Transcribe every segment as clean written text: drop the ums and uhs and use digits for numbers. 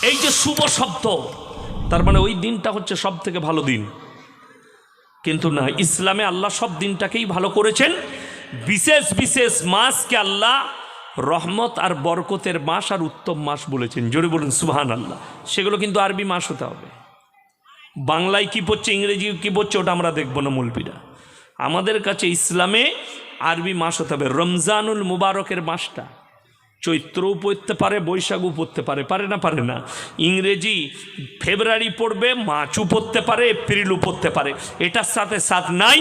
এই যে শুভ শব্দ, তার মানে ওই দিনটা হচ্ছে সব থেকে ভালো দিন। কিন্তু না, ইসলামে আল্লাহ সব দিনটাকেই ভালো করেছেন। বিশেষ বিশেষ মাসকে আল্লাহ রহমত আর বরকতের মাস আর উত্তম মাস বলেছেন। জোরে বলুন সুবহানাল্লাহ। সেগুলো কিন্তু আরবি মাস হতে হবে। বাংলায় কি পড়ছে, ইংরেজি কি পড়ছে, ওটা আমরা দেখবো না মৌলবীরা। আমাদের কাছে ইসলামে আরবি মাস হতে হবে। রমজানুল মুবারকের মাসটা চৈত্রও পড়তে পারে, বৈশাখও পড়তে পারে, পারে না? পারে না। ইংরেজি ফেব্রুয়ারি পড়বে, মার্চও পড়তে পারে, এপ্রিলও পড়তে পারে। এটার সাথে সাথ নাই।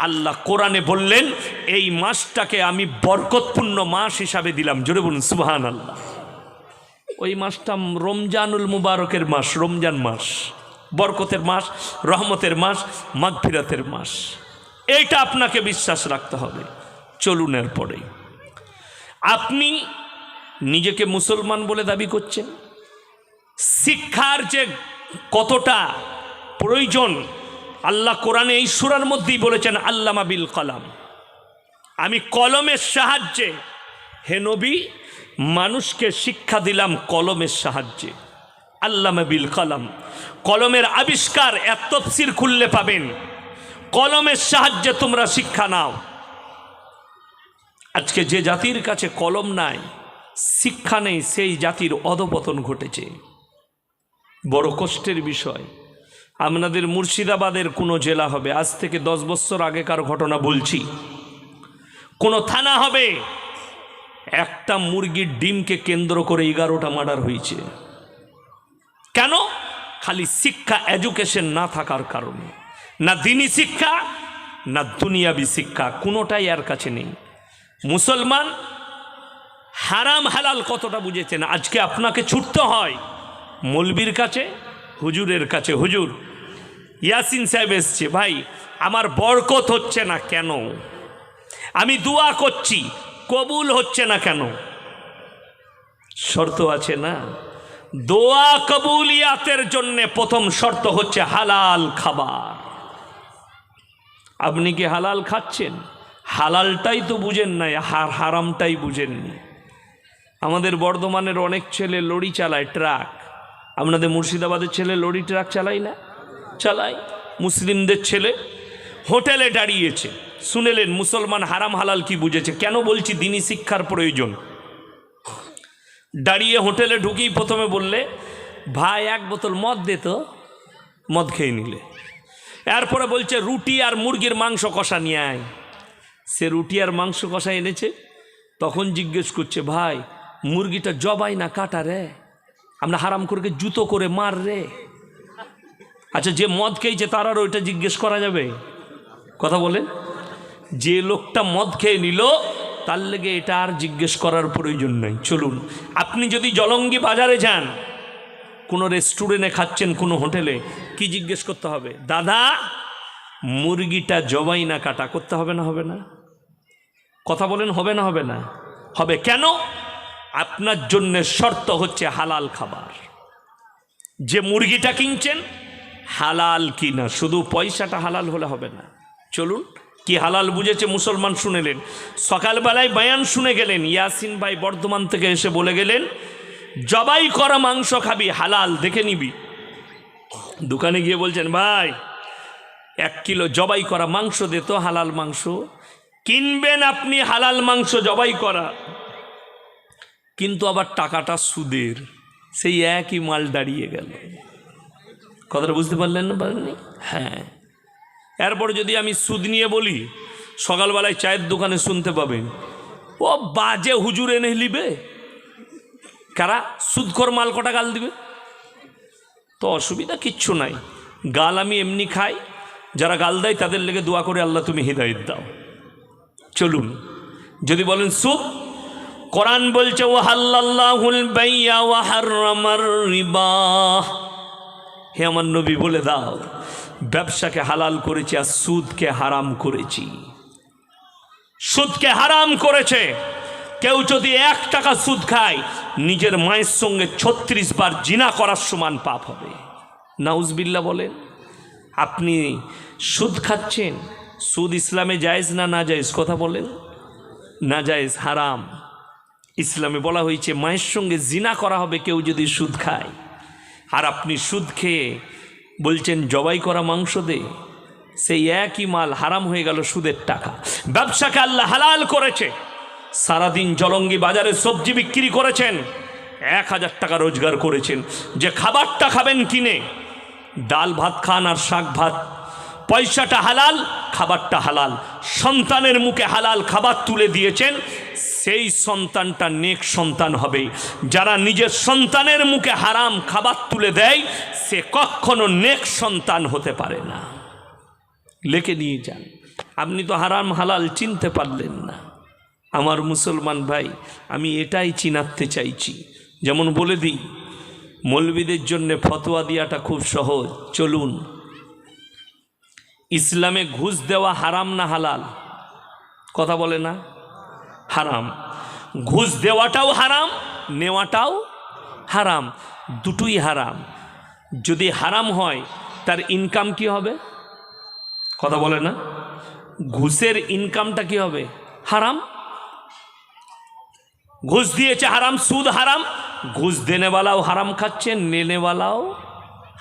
আল্লাহ কোরআনে বললেন এই মাসটাকে আমি বরকতপূর্ণ মাস হিসাবে দিলাম। জোরে বলুন সুবহানাল্লাহ। ওই মাসটা রমজানুল মুবারকের মাস, রমজান মাস, বরকতের মাস, রহমতের মাস, মাগফিরাতের মাস। এইটা আপনাকে বিশ্বাস রাখতে হবে। চলুন এরপরে, আপনি নিজেকে মুসলমান বলে দাবি করছেন, শিক্ষার যে কতটা প্রয়োজন আল্লাহ কোরআনে এই সূরার মধ্যেই বলেছেন, আল্লামা বিল কলাম, আমি কলমের সাহায্যে, হে নবী, মানুষকে শিক্ষা দিলাম কলমের সাহায্যে। আল্লামা বিল কলাম, কলমের আবিষ্কার এত তাফসীর খুললে পাবেন। কলমের সাহায্যে তোমরা শিক্ষা নাও। আজকে যে জাতির কাছে কলম নাই, শিক্ষা নেই, সেই জাতির অধপতন ঘটেছে। বড় কষ্টের বিষয়। আপনাদের মুর্শিদাবাদের কোনো জেলা হবে, আজ থেকে 10 বছর আগেকার ঘটনা বলছি, কোনো থানা হবে, একটা মুরগির ডিমকে কেন্দ্র করে 11টা মার্ডার হয়েছে। কেন? খালি শিক্ষা, এডুকেশন না থাকার কারণে। না দিনী শিক্ষা, না দুনিয়াবি শিক্ষা, কোনোটাই এর কাছে নেই। মুসলমান হারাম হালাল কতটা বুঝেছেন। আজকে আপনাকে ছুটতে হয় মৌলবীর কাছে, হুজুরের কাছে। হুজুর, ইয়াসিন সাহেব এসছে, ভাই আমার বরকত হচ্ছে না কেন? আমি দোয়া করছি, কবুল হচ্ছে না কেন? শর্ত আছে না? দোয়া কবুলিয়াতের জন্য প্রথম শর্ত হচ্ছে হালাল খাবার। আপনি কি হালাল খাচ্ছেন? হালালটাই তো বুঝেন নাই, হারামটাই বুঝেননি। আমাদের বর্ধমানের অনেক ছেলে লরি চালায়, ট্রাক। আপনাদের মুর্শিদাবাদের ছেলে লরি ট্রাক চালায় না? চালায়। মুসলিমদের ছেলে হোটেলে দাঁড়িয়েছে, শুনেলেন মুসলমান হারাম হালাল কি বুঝেছে। কেন বলছি? দিনী শিক্ষার প্রয়োজন। দাঁড়িয়ে হোটেলে ঢুকেই প্রথমে বললে, ভাই 1 বোতল মদ দে তো, মদ খেয়ে নিলে। এরপরে বলছে রুটি আর মুরগির মাংস কষা নিয়ে আয়। সে রুটি আর মাংস কষা এনেছে, তখন জিজ্ঞেস করছে, ভাই মুরগিটা জবাই না কাটা রে? আমরা হারাম করে জুতো করে মার রে। আচ্ছা, যে মদ খেয়েছে তার আর ওইটা জিজ্ঞেস করা যাবে? কথা বলেন। যে লোকটা মদ খেয়ে নিল তার লেগে এটা আর জিজ্ঞেস করার প্রয়োজন নাই। চলুন, আপনি যদি জলঙ্গি বাজারে যান, কোনো রেস্টুরেন্টে খাচ্ছেন, কোনো হোটেলে, কি জিজ্ঞেস করতে হবে? দাদা মুরগিটা জবাই না কাটা? করতে হবে না? হবে না? কথা বলেন, হবে না? হবে না? হবে। কেন? আপনার জন্য শর্ত হচ্ছে হালাল খাবার। যে মুরগিটা কিনছেন হালাল কিনা, শুধু পয়সাটা হালাল হলে হবে না। চলুন, কি হালাল বুঝেছে মুসলমান শুনেলেন। সকালবেলায় বয়ান শুনে গেলেন, ইয়াসিন ভাই বর্ধমান থেকে এসে বলে গেলেন, জবাই করা মাংস খাবি, হালাল দেখে নিবি। দোকানে গিয়ে বলছেন, ভাই 1 কিলো জবাই করা মাংস দে তো, হালাল মাংস। কিনবেন আপনি হালাল মাংস জবাই করা, কিন্তু আবার টাকাটা সুদের। সেই একই মাল দাঁড়িয়ে গেল। কথাটা বুঝতে পারলেন না? পারেননি? হ্যাঁ। এরপর যদি আমি সুদ নিয়ে বলি, সকালবেলায় চায়ের দোকানে শুনতে পাবেন, ও বাজে হুজুর এনে লিবে। কারা? সুদখোর মাল কটা গাল দিবে। তো অসুবিধা কিচ্ছু নাই, গাল আমি এমনি খাই। যারা গাল দেয় তাদের লেগে দোয়া করে, আল্লাহ তুমি হিদায়াত দাও। চলুন, যদি বলেন সুদ, কোরআন বলছে ওয়াহাল্লাল্লাহুল বাইয়া ওয়া হাররামার রিবা। হে আমার নবী বলে দাও, ব্যবসাকে হালাল করেছি আর সুদকে হারাম করেছি। সুদকে হারাম করেছে। কেউ যদি 1 টাকা সুদ খায়, নিজের মায়ের সঙ্গে 36 বার জিনা করার সমান পাপ হবে। নাউজবিল্লাহ বলেন। আপনি সুদ খাচ্ছেন, সুদ ইসলামে জায়েজ না না জায়েজ? কথা বলেন। না জায়েজ, হারাম। ইসলামে বলা হয়েছে মায়ের সঙ্গে জিনা করা হবে কেউ যদি সুদ খায়। আর আপনি সুদ খেয়ে বলছেন জবাই করা মাংস দে, সেই একই মাল হারাম হয়ে গেল সুদের টাকা। ব্যবসাকে আল্লাহ হালাল করেছে, সারাদিন জলঙ্গি বাজারে সবজি বিক্রি করেছেন, 1000 টাকা রোজগার করেছেন, যে খাবারটা খাবেন কিনে, ডাল ভাত খান আর শাক ভাত, পয়সাটা হালাল, খাবারটা হালাল, সন্তানের মুখে হালাল খাবার তুলে দিয়েছেন, সেই সন্তানটা নেক সন্তান হবে। যারা নিজের সন্তানের মুখে হারাম খাবার তুলে দেয় সে কখনো নেক সন্তান হতে পারে না। লিখে নিয়ে যান। আপনি তো হারাম হালাল চিনতে পারলেন না। আমার মুসলমান ভাই, আমি এটাই চিনাতে চাইছি। যেমন বলে দিই, মৌলবীদের জন্য ফতোয়া দেওয়াটা খুব সহজ। চলুন, ইসলামে ঘুষ দেওয়া হারাম না হালাল? কথা বলে না? হারাম। ঘুষ দেওয়াটাও হারাম, নেওয়াটাও হারাম, দুটোই হারাম। যদি হারাম হয় তার ইনকাম কি হবে? কথা বলে না? ঘুষের ইনকামটা কি হবে? হারাম। ঘুষ দিয়েছে হারাম, সুদ হারাম, ঘুষ দেনেওয়ালাও হারাম খাচ্ছে, নেনেওয়ালাও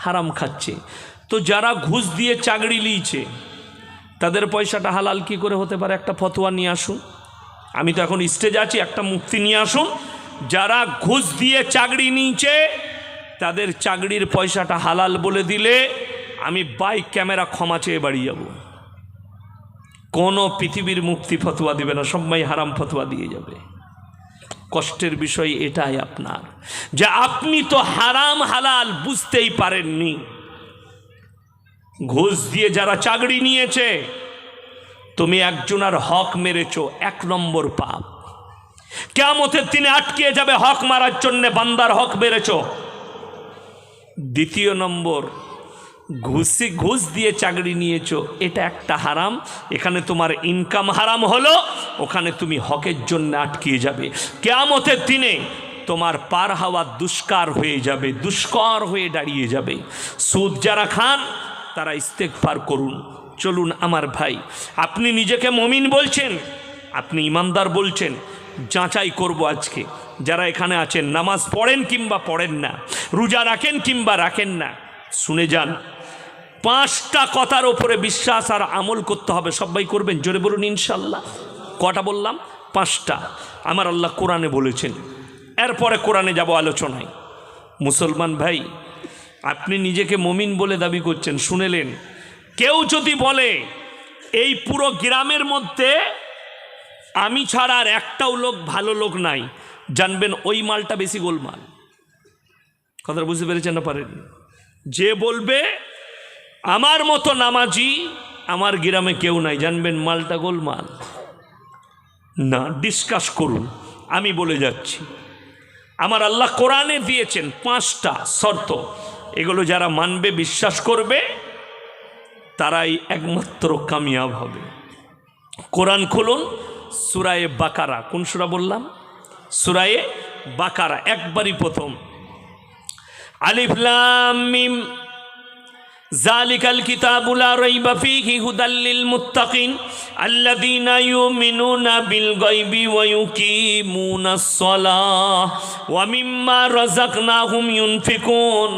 হারাম খাচ্ছে। তো যারা ঘুষ দিয়ে চাকরি নিয়েছে তাদের পয়সাটা হালাল কি করে হতে পারে? একটা ফতোয়া নিয়ে আসুন। আমি তো এখন স্টেজে আছি, একটা মুক্তি নিয়ে আসুন। যারা ঘুষ দিয়ে চাকরি নিয়েছে তাদের চাকরির পয়সাটা হালাল বলে দিলে আমি বাইক ক্যামেরা ক্ষমা চেয়ে বাড়ি যাব। কোনো পৃথিবীর মুক্তি ফতোয়া দিবে না, সবাই হারাম ফতোয়া দিয়ে যাবে। কষ্টের বিষয় এটাই আপনার, যে আপনি তো হারাম হালাল বুঝতেই পারেননি। ঘুষ দিয়ে যারা চাকরি নিয়েছে, তুমি একজনের হক মেরেছো, 1 নম্বর পাপ। কিয়ামতের দিনে আটকে যাবে হক মারার জন্য, বান্দার হক মেরেছো। 2 নম্বর, ঘুষ দিয়ে চাকরি নিয়েছো, এটা একটা হারাম। এখানে তোমার ইনকাম হারাম হলো, ওখানে তুমি হকের জন্য আটকে যাবে। কিয়ামতের দিনে তোমার পার হওয়া দুষ্কার হয়ে যাবে, দুষ্কর হয়ে দাঁড়িয়ে যাবে। সুদ যারা খান তারা ইস্তেগফার করুন। চলুন আমার ভাই, আপনি নিজেকে মুমিন বলছেন, আপনি ইমানদার বলছেন, যাচাই করব আজকে। যারা এখানে আছেন, নামাজ পড়েন কিংবা পড়েন না, রোজা রাখেন কিংবা রাখেন না, শুনে যান। 5টা কথার ওপরে বিশ্বাস আর আমল করতে হবে। সবাই করবেন? জোরে বলুন ইনশাল্লাহ। কটা বললাম? 5টা। আমার আল্লাহ কোরআনে বলেছেন। এরপরে কোরআনে যাব আলোচনায়। মুসলমান ভাই, আপনি নিজেকে মুমিন বলে দাবি করছেন, শুনেলেন? কেউ যদি বলে এই পুরো গ্রামের মধ্যে আমি ছাড়া আর একটাও লোক ভালো লোক নাই, জানবেন ওই মালটা বেশি গোলমাল। কথাটা বুঝতে পেরেছেন না পারেন? যে বলবে আমার মতো নামাজি আমার গ্রামে কেউ নাই, জানবেন মালটা গোলমাল। না, ডিসকাস করুন। আমি বলে যাচ্ছি, আমার আল্লাহ কোরআনে দিয়েছেন 5টা শর্ত। এগুলো যারা মানবে, বিশ্বাস করবে, তারাই একমাত্র কামিয়াব হবে। কোরআন খুলুন, সূরায়ে বাকারা। কোন সূরা বললাম? সূরায়ে বাকারা। একবারই প্রথম, আলিফ লাম মিম যালিকাল কিতাবু লা রাইবা ফীহি হুদাল লিল মুত্তাকিন আল্লাযীনা ইউমিনুনা বিল গায়বি ওয়া ইউকিমুনাস সালাহ ওয়া মিম্মা রাযাকনাহুম ইউনফিকুন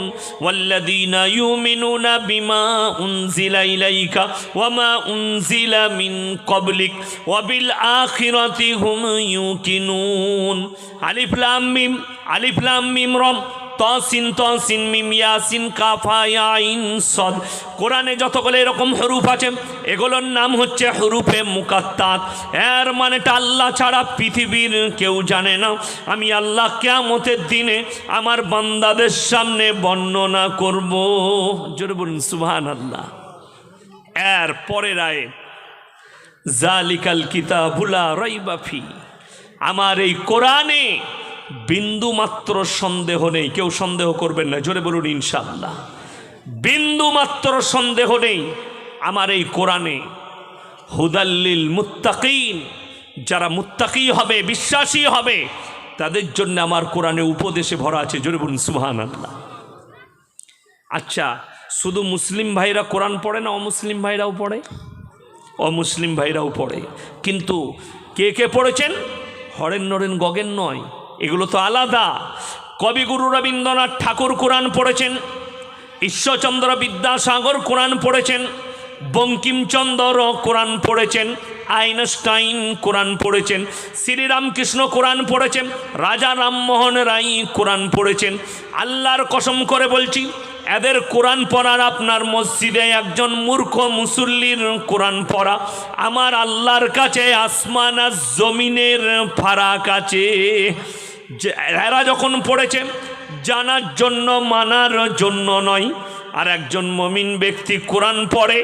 ওয়াল্লাযীনা ইউমিনুনা বিমা উনজিলা ইলাইকা ওয়া মা উনজিলা মিন ক্বাবলিক ওয়া বিল আখিরাতি হুম ইউকিনুন। আলিফ লাম মিম, আলিফ লাম মিম র, তসিন তসিন মিম ইয়াসিন কাফা ইয়া আইন সদ। কোরআনে যতগুলো এরকম হরুফ আছে এগুলোর নাম হচ্ছে হরুফে মুকাত্তাত। এর মানেটা আল্লাহ ছাড়া পৃথিবীর কেউ জানে না। আমি আল্লাহ কিয়ামতের দিনে আমার বান্দাদের সামনে বর্ণনা করব। জোরে বলুন সুবহানাল্লাহ। এর পরের আয়াত, যালিকাল কিতাবু লা রাইবা ফি। আমার এই কোরআনে বিন্দু মাত্র সন্দেহ নেই। কেউ সন্দেহ করবেন না, জোরে বলুন ইনশাআল্লাহ। বিন্দু মাত্র সন্দেহ নেই আমার এই কোরআনে। হুদাল্লিল মুত্তাকিন, যারা মুত্তাকি হবে, বিশ্বাসী হবে, তাদের জন্য আমার কোরআনে উপদেশে ভরা আছে। জোরে বলুন সুবহানাল্লাহ। আচ্ছা, শুধু মুসলিম ভাইরা কোরআন পড়ে না, অমুসলিম ভাইরাও পড়ে? অমুসলিম ভাইরাও পড়ে। কিন্তু কে কে পড়েছেন? হরেন নরেন গগেন নয়, এগুলো তো আলাদা। কবিগুরু রবীন্দ্রনাথ ঠাকুর কোরআন পড়েছেন, ঈশ্বরচন্দ্র বিদ্যাসাগর কোরআন পড়েছেন, বঙ্কিমচন্দ্র কোরআন পড়েছেন, আইনস্টাইন কোরআন পড়েছেন, শ্রীরামকৃষ্ণ কোরআন পড়েছেন, রাজা রামমোহন রায় কোরআন পড়েছেন। আল্লাহর কসম করে বলছি, এদের কোরআন পড়ার আপনার মসজিদে একজন মূর্খ মুসল্লির কোরআন পড়া আমার আল্লাহর কাছে আসমান আর জমিনের ফারাক আছে। এরা যখন পড়েছে জানার জন্য, মানার জন্য নয়। আর একজন মুমিন ব্যক্তি কোরআন পড়ে,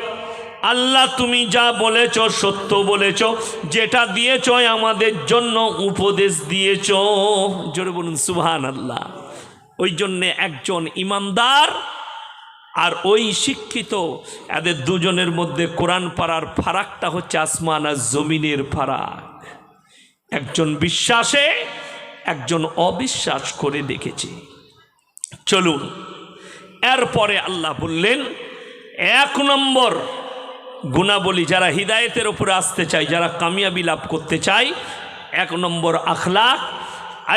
আল্লাহ তুমি যা বলেছ সত্য বলেছ, যেটা দিয়েছ আমাদের জন্য উপদেশ দিয়েছ। জোরে বলুন সুবহানাল্লাহ। ওই জন্যে একজন ইমানদার আর ওই শিক্ষিত, এদের দুজনের মধ্যে কোরআন পড়ার ফারাকটা হচ্ছে আসমান আর জমিনের ফারাক। একজন বিশ্বাসে, একজন অবিশ্বাস করে দেখেছে। চলুন, এরপরে আল্লাহ বললেন 1 নম্বর গুণাবলী, যারা হিদায়েতের উপরে আসতে চায়, যারা কামিয়াবি লাভ করতে চায়, 1 নম্বর আখলাক,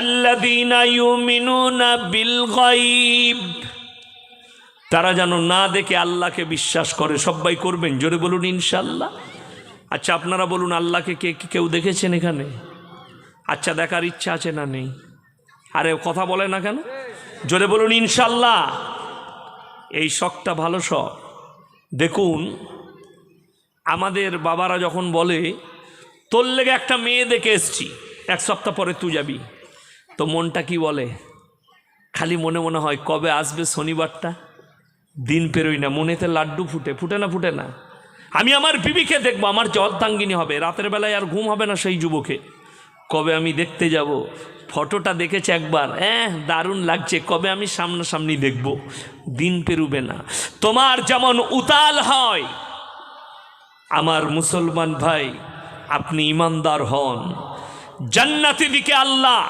আল্লাযীনা ইউমিনুনা বিল গায়ব, তারা যেন না দেখে আল্লাহকে বিশ্বাস করে। সবাই করবেন, জোরে বলুন ইনশাআল্লাহ। আচ্ছা আপনারা বলুন, আল্লাহকে কেউ দেখেছেন এখানে? আচ্ছা দেখার ইচ্ছা আছে না নেই? আরে কথা বলে না কেন? জোরে বলুন ইনশাআল্লাহ। এই শখটা ভালো শখ। দেখুন, আমাদের বাবারা যখন বলে তোর লেগে একটা মেয়ে দেখে এসছি, 1 সপ্তাহ পরে তুই যাবি, তো মনটা কি বলে? খালি মনে মনে হয় কবে আসবে শনিবারটা, দিন পেরোই না, মনেতে লাড্ডু ফুটে না। আমি আমার বিবিকে দেখবো, আমার যে অর্ধাঙ্গিনী হবে, রাতের বেলায় আর ঘুম হবে না সেই যুবকে, কবে আমি দেখতে যাব। ফটোটা দেখেছে একবার, দারুণ লাগছে, কবে আমি সামনাসামনি দেখব, দিন পেরুবে না। তোমার যেমন উতাল হয়, আমার মুসলমান ভাই আপনি ইমানদার হন, জান্নাতি দিকে আল্লাহ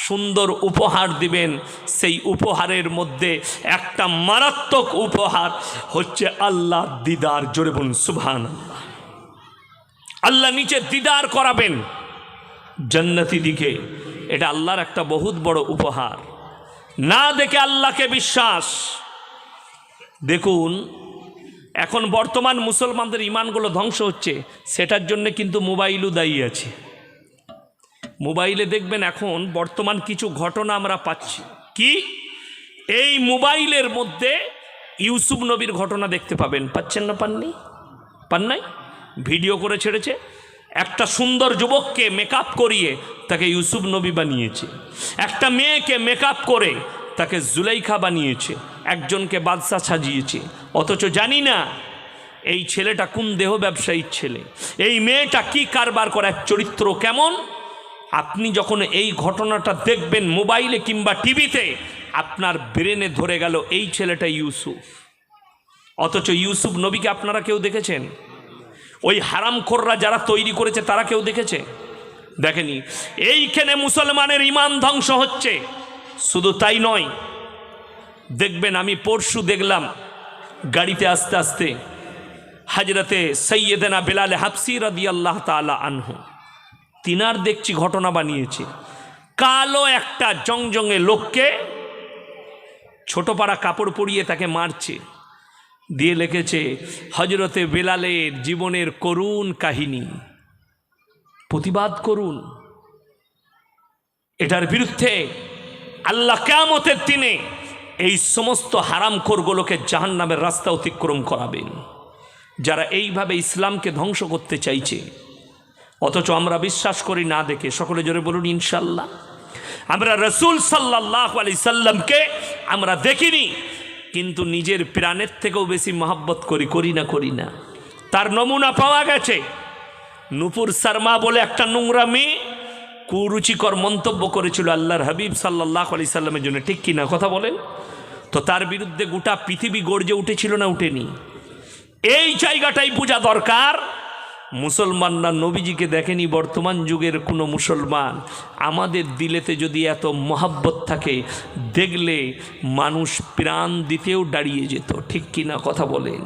সুন্দর উপহার দিবেন। সেই উপহারের মধ্যে একটা মারাত্মক উপহার হচ্ছে আল্লাহ দিদার। জোরে বলুন সুবহানাল্লাহ। আল্লাহ নিচে দিদার করাবেন জান্নাতি দিকে, এটা আল্লাহর একটা বহুত বড় উপহার। না দেখে আল্লাহকে বিশ্বাস। দেখুন, এখন বর্তমান মুসলমানদের ইমানগুলো ধ্বংস হচ্ছে, সেটার জন্য কিন্তু মোবাইলও দায়ী আছে। মোবাইলে দেখবেন এখন বর্তমান কিছু ঘটনা আমরা পাচ্ছি, কি এই মোবাইলের মধ্যে ইউসুফ নবীর ঘটনা দেখতে পাবেন। পাচ্ছেন না? পান নাই? ভিডিও করে ছেড়েছে। একটা সুন্দর যুবককে মেকআপ করিয়ে তাকে ইউসুফ নবী বানিয়েছে, একটা মেয়েকে মেকআপ করে তাকে জুলাইখা বানিয়েছে, একজনকে বাদশা সাজিয়েছে। অথচ জানি না এই ছেলেটা কোন দেহ ব্যবসায়ীর ছেলে, এই মেয়েটা কি কারবার করে, এক চরিত্র কেমন। আপনি যখন এই ঘটনাটা দেখবেন মোবাইলে কিংবা টিভিতে, আপনার ব্রেনে ধরে গেল এই ছেলেটা ইউসুফ। অথচ ইউসুফ নবীকে আপনারা কেউ দেখেছেন? ওই হারামখোররা যারা তৈরি করেছে তারা কেউ দেখেছে? দেখেনি। এইখানে মুসলমানের ইমান ধ্বংস হচ্ছে। শুধু তাই নয়, দেখবেন আমি পরশু দেখলাম গাড়িতে আস্তে আস্তে হযরতে সৈয়দনা বেলাল হাবশী রাদিয়াল্লাহু তাআলা আনহু, তিনার দেখছি ঘটনা বানিয়েছে। কালো একটা জংজঙে লোককে ছোট পাড়া কাপড় পরিয়ে তাকে মারছে, দিয়ে লিখেছে হযরতে বেলালের জীবনের করুণ কাহিনী, প্রতিবাদ করুন। এটার বিরুদ্ধে আল্লাহ কিয়ামতের দিনে এই সমস্ত হারামখোরগুলোকে জাহান্নামের রাস্তা অতিক্রম করাবেন, যারা এইভাবে ইসলামকে ধ্বংস করতে চাইছে। অথচ আমরা বিশ্বাস করি না দেখে। সকলে জোরে বলুন ইনশাআল্লাহ। আমরা রাসূল সাল্লাল্লাহু আলাইহি সাল্লামকে আমরা দেখিনি, কিন্তু নিজের প্রাণের থেকেও বেশি মহব্বত করি না। তার নমুনা পাওয়া গেছে। নূপুর শর্মা বলে একটা নোংরা মেয়ে কুরুচিকর মন্তব্য করেছিল আল্লাহর হাবিব সাল্লাল্লাহু আলাইহি সাল্লামের জন্য, ঠিক কিনা কথা বলেন? তো তার বিরুদ্ধে গোটা পৃথিবী গর্জে উঠেছিল না উঠেনি? এই জায়গাটাই বোঝা দরকার। মুসলমানরা নবীজিকে দেখেনি, বর্তমান যুগের কোনো মুসলমান। আমাদের দিলেতে যদি এত মহব্বত থাকে, দেখলে মানুষ প্রাণ দিতেও দাঁড়িয়ে যেত, ঠিক কিনা কথা বলেন?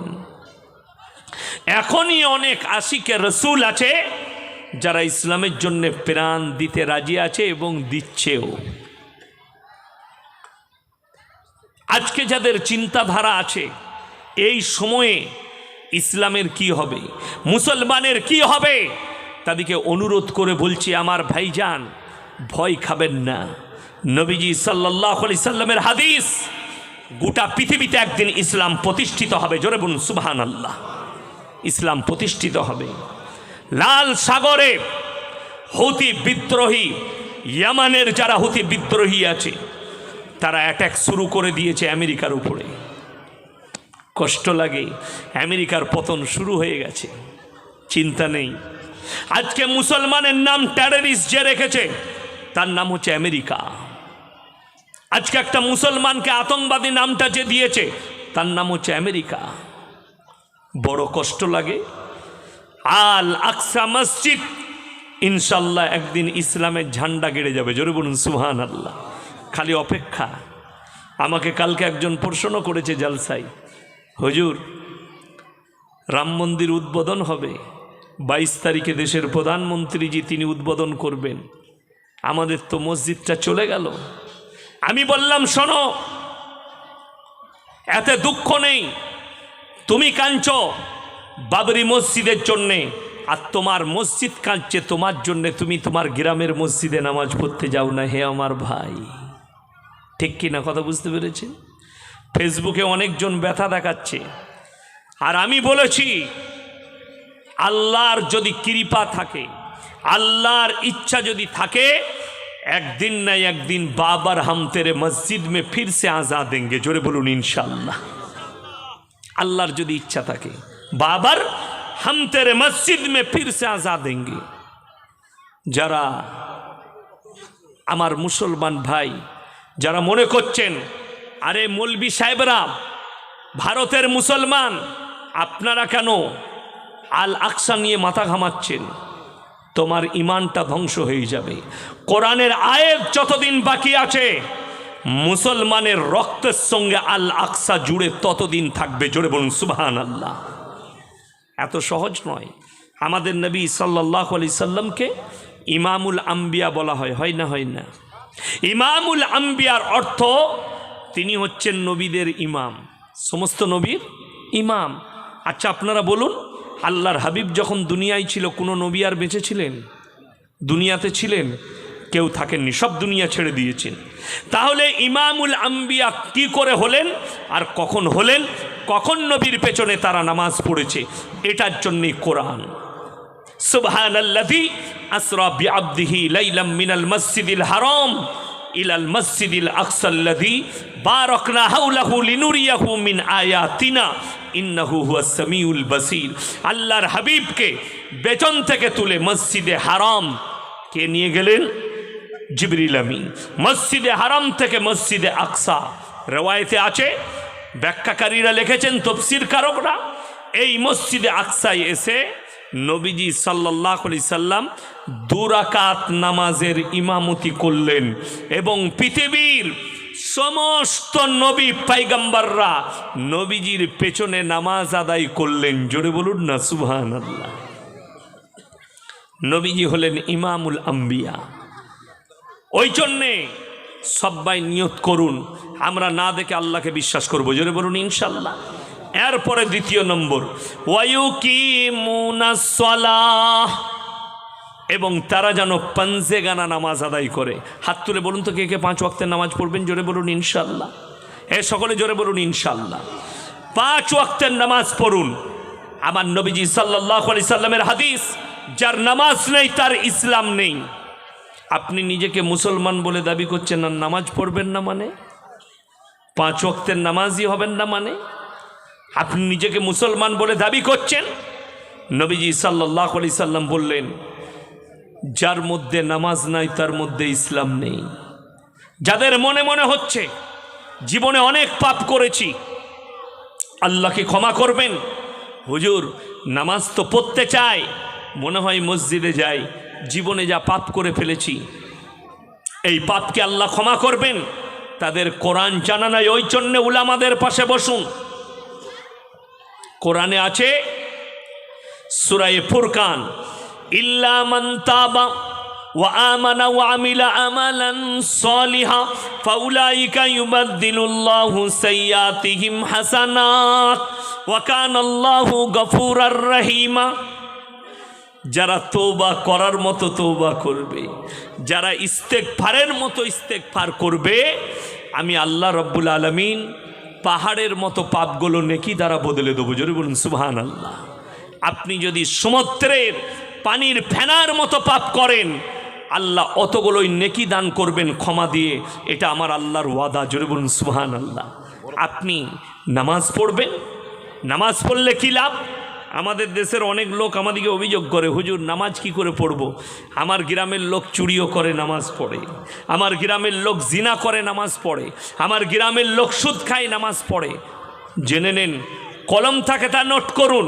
এখনই অনেক আশিকে রসুল আছে যারা ইসলামের জন্য প্রাণ দিতে রাজি আছে এবং দিচ্ছেও। আজকে যাদের চিন্তাধারা আছে এই সময়ে ইসলামের কি হবে, মুসলমানের কি হবে, তাদেরকে অনুরোধ করে বলছি, আমার ভাইজান ভয় খাবেন না। নবীজি সাল্লাল্লাহু আলাইহি সাল্লামের হাদিস, গোটা পৃথিবীতে একদিন ইসলাম প্রতিষ্ঠিত হবে। জোরে বলুন সুবহানাল্লাহ। ইসলাম প্রতিষ্ঠিত হবে। লাল সাগরে হুতি বিদ্রোহী, ইয়ামানের যারা হুতি বিদ্রোহী আছে তারা অ্যাটাক শুরু করে দিয়েছে আমেরিকার উপরে। কষ্ট লাগে, আমেরিকার পতন শুরু হয়ে গেছে, চিন্তা নেই। আজকে মুসলমানের নাম টেররিস্ট যে রেখেছে তার নাম হচ্ছে আমেরিকা। আজকে একটা মুসলমানকে আতঙ্কবাদী নামটা যে দিয়েছে তার নাম হচ্ছে আমেরিকা। বড় কষ্ট লাগে। আল আকসা মসজিদ ইনশাল্লাহ একদিন ইসলামের ঝান্ডা গেড়ে যাবে। জোরে বলুন সুবহানাল্লাহ। খালি অপেক্ষা। আমাকে কালকে একজন প্রশ্ন করেছে জালসাই, হুজুর রাম মন্দির উদ্বোধন হবে, 22 তারিখে দেশের প্রধানমন্ত্রীজি তিনি উদ্বোধন করবেন, আমাদের তো মসজিদটা চলে গেল। আমি বললাম, শোনো, এতে দুঃখ নেই, তুমি কাঁদছো বাবরি মসজিদের জন্যে, আর তোমার মসজিদ কাঁদছে তোমার জন্যে, তুমি তোমার গ্রামের মসজিদে নামাজ পড়তে যাও না। হে আমার ভাই, ঠিক কিনা কথা বুঝতে পেরেছে? ফেসবুকে অনেকজন ব্যথা দেখাচ্ছে, আর আমি বলেছি আল্লাহর যদি কৃপা থাকে, আল্লাহর ইচ্ছা যদি থাকে, একদিন না একদিন বাবার হাম তেরে মসজিদ মে ফির সে আজাদ দেंगे। জোরে বলুন ইনশাআল্লাহ। আল্লাহর যদি ইচ্ছা থাকে, বাবার হাম তেরে মসজিদ মে ফির সে আজাদ দেंगे। যারা আমার মুসলমান ভাই, যারা মনে করছেন আরে মৌলবি সাহেবরা ভারতের মুসলমান, আপনারা কেন আল আকসা নিয়ে মাথা ঘামাচ্ছেন, তোমার ইমানটা ধ্বংস হয়ে যাবে। কোরআনের আয়াত যতদিন বাকি আছে মুসলমানের রক্তের সঙ্গে আল আকসা জুড়ে ততদিন থাকবে। জোরে বলুন সুবহানাল্লাহ। এত সহজ নয়। আমাদের নবী সাল্লাল্লাহু আলাইহি সাল্লামকে ইমামুল আম্বিয়া বলা হয়, হয় না? হয় না? ইমামুল আম্বিয়ার অর্থ তিনি হচ্ছেন নবীদের ইমাম, সমস্ত নবীর ইমাম। আচ্ছা আপনারা বলুন, আল্লাহর হাবিব যখন দুনিয়ায় ছিল কোনো নবী আর বেঁচে ছিলেন? দুনিয়াতে ছিলেন? কেউ থাকেননি, সব দুনিয়া ছেড়ে দিয়েছেন। তাহলে ইমামুল আম্বিয়া কি করে হলেন আর কখন হলেন? কখন নবীর পেছনে তারা নামাজ পড়েছে? এটার জন্যই কোরআন। সুবহানাল্লাযী আসরা বিআবদিহি লাইলাম মিনাল মসজিদিল হারাম ইলাল মসজিদিল আকসাল্লাযী বারাকনা হাওলাহু লিনুরিয়াহু মিন আয়াতিনা ইন্নাহু হুয়াস সামিউল বাসীর। আল্লাহর হাবিবকে বেচন থেকে তুলে মসজিদে হারাম কে নিয়ে গেলেন? জিবরিল আমিন। মসজিদে হারাম থেকে মসজিদে আকসা, রিওয়ায়েতে আছে, ব্যাখ্যাকারীরা লিখেছেন, তাফসীর কারকরা, এই মসজিদে আকসায় এসে নবীজি সাল্লাল্লাহু আলাইহি সাল্লাম 2 রাকাত নামাজের ইমামতি করলেন এবং পৃথিবীর সমস্ত নবী পয়গম্বররা নবীজির পেছনে নামাজ আদায় করলেন। জোরে বলুন না সুবহানাল্লাহ। নবীজি হলেন ইমামুল আম্বিয়া। ওই জন্যে সবাই নিয়ত করুন, আমরা না দেখে আল্লাহকে বিশ্বাস করব। জোরে বলুন ইনশাআল্লাহ। এরপরে দ্বিতীয় নম্বর, ওয়ায়ুকিমুনাস সালাহ, এবং তারা যেন পাঞ্জেগানা নামাজ আদায় করে। হাত তুলে বলুন তো কে কে 5 ওয়াক্তের নামাজ পড়বেন? জোরে বলুন ইনশাআল্লাহ। সকলে জোরে বলুন ইনশাআল্লাহ। 5 ওয়াক্তের নামাজ পড়ুন। আমার নবীজি সাল্লাল্লাহু আলাইহি সাল্লামের হাদিস, যার নামাজ নেই তার ইসলাম নেই। আপনি নিজেকে মুসলমান বলে দাবি করছেন আর নামাজ পড়বেন না মানে? 5 ওয়াক্তের নামাজই হবেন না মানে? আপনি নিজেকে মুসলমান বলে দাবি করছেন। নবীজি সাল্লাল্লাহু আলাইহি সাল্লাম বললেন, যার মধ্যে নামাজ নাই তার মধ্যে ইসলাম নেই। যাদের মনে মনে হচ্ছে জীবনে অনেক পাপ করেছি, আল্লাহকে ক্ষমা করবেন, হুজুর নামাজ তো পড়তে চাই, মনে হয় মসজিদে যাই, জীবনে যা পাপ করে ফেলেছি এই পাপকে আল্লাহ ক্ষমা করবেন, তাদের কোরআন জানা নাই। ওই জন্য উলামাদের পাশে বসুন। কোরআনে আছে সূরা ফুরকান, ইল্লা মান তাবা وآمن وعمل عملا صالحا فأولئك يبدل الله سيئاتهم حسنات وكان الله غفورا رحيما। যারা তওবা করার মতো তওবা করবে, যারা ইস্তেগফারের মতো ইস্তেগফার করবে, আমি আল্লাহ রাব্বুল আলামিন পাহাড়ের মতো পাপগুলো নেকি দ্বারা বদলে দেবো। জোরে বলুন সুবহানাল্লাহ। আপনি যদি সমুদ্রের পানির ফেনার মতো পাপ করেন, আল্লাহ অতগুলোই নেকি দান করবেন ক্ষমা দিয়ে। এটা আমার আল্লাহর ওয়াদা। জোরে বলুন সুবহানাল্লাহ। আপনি নামাজ পড়বেন, নামাজ পড়লে কি লাভ? আমাদের দেশের অনেক লোক আমাদেরকে অভিযোগ করে, হুজুর নামাজ কি করে পড়ব? আমার গ্রামের লোক চুরিও করে নামাজ পড়ে, আমার গ্রামের লোক জিনা করে নামাজ পড়ে, আমার গ্রামের লোক সুদ খায় নামাজ পড়ে। জেনে নেন, কলম থাকে তা নোট করুন,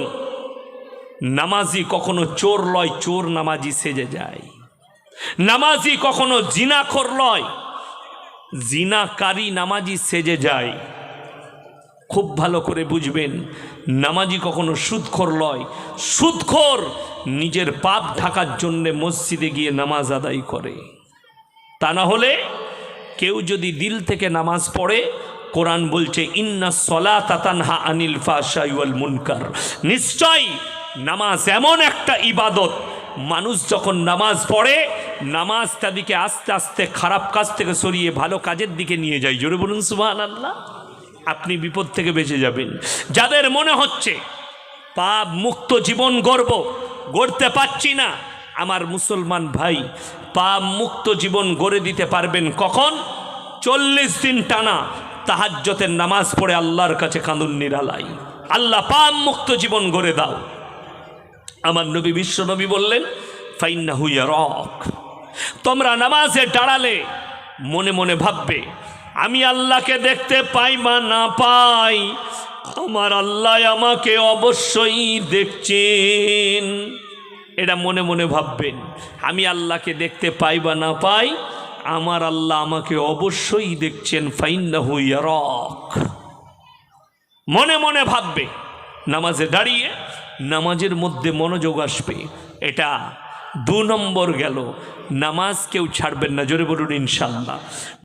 নামাজি কখনো চোর লয়, চোর নামাজি সেজে যায়। নামাজি কখনো জিনাখোর লয়, জিনাকারী নামাজি সেজে যায়। খুব ভালো করে বুঝবেন, নামাজি কখনো সুদখোর লয়, সুদখোর নিজের পাপ ঢাকার জন্যে মসজিদে গিয়ে নামাজ আদায় করে। তা না হলে কেউ যদি দিল থেকে নামাজ পড়ে, কোরআন বলছে ইন্নাস সালাতা তানহা আনিল ফাহশাই ওয়াল মুনকার, নিশ্চয় নামাজ এমন একটা ইবাদত, মানুষ যখন নামাজ পড়ে, নামাজ তাদেরকে আস্তে আস্তে খারাপ কাজ থেকে সরিয়ে ভালো কাজের দিকে নিয়ে যায়। জোরে বলুন সুবহানাল্লাহ। আপনি বিপদ থেকে বেঁচে যাবেন। যাদের মনে হচ্ছে পাপ মুক্ত জীবন গড়তে পারছি না, আমার মুসলমান ভাই, পাপ মুক্ত জীবন গড়ে দিতে পারবেন কখন? 40 দিন টানা তাহাজ্জুদের নামাজ পড়ে আল্লাহর কাছে কাঁদুন নিরালাই, আল্লাহ পাপ মুক্ত জীবন গড়ে দাও। আমার নবী বিশ্ব নবী বললেন ফাইন্নাহু ইয়ারাক, তোমরা নামাজে দাঁড়ালে মনে মনে ভাববে আমি আল্লাহকে দেখতে পাই বা না পাই, আমার আল্লাহ আমাকে অবশ্যই দেখছেন। এটা মনে মনে ভাববেন, আমি আল্লাহকে দেখতে পাই বা না পাই, আমার আল্লাহ আমাকে অবশ্যই দেখছেন। ফাইন্নাহু ইয়ারাক, মনে মনে ভাববে। নামাজে দাঁড়িয়ে নামাজের মধ্যে মনোযোগ আসবে। এটা 2 নম্বর গেল। নামাজ কেউ ছাড়বেন না। জোরে বলুন ইনশাআল্লাহ।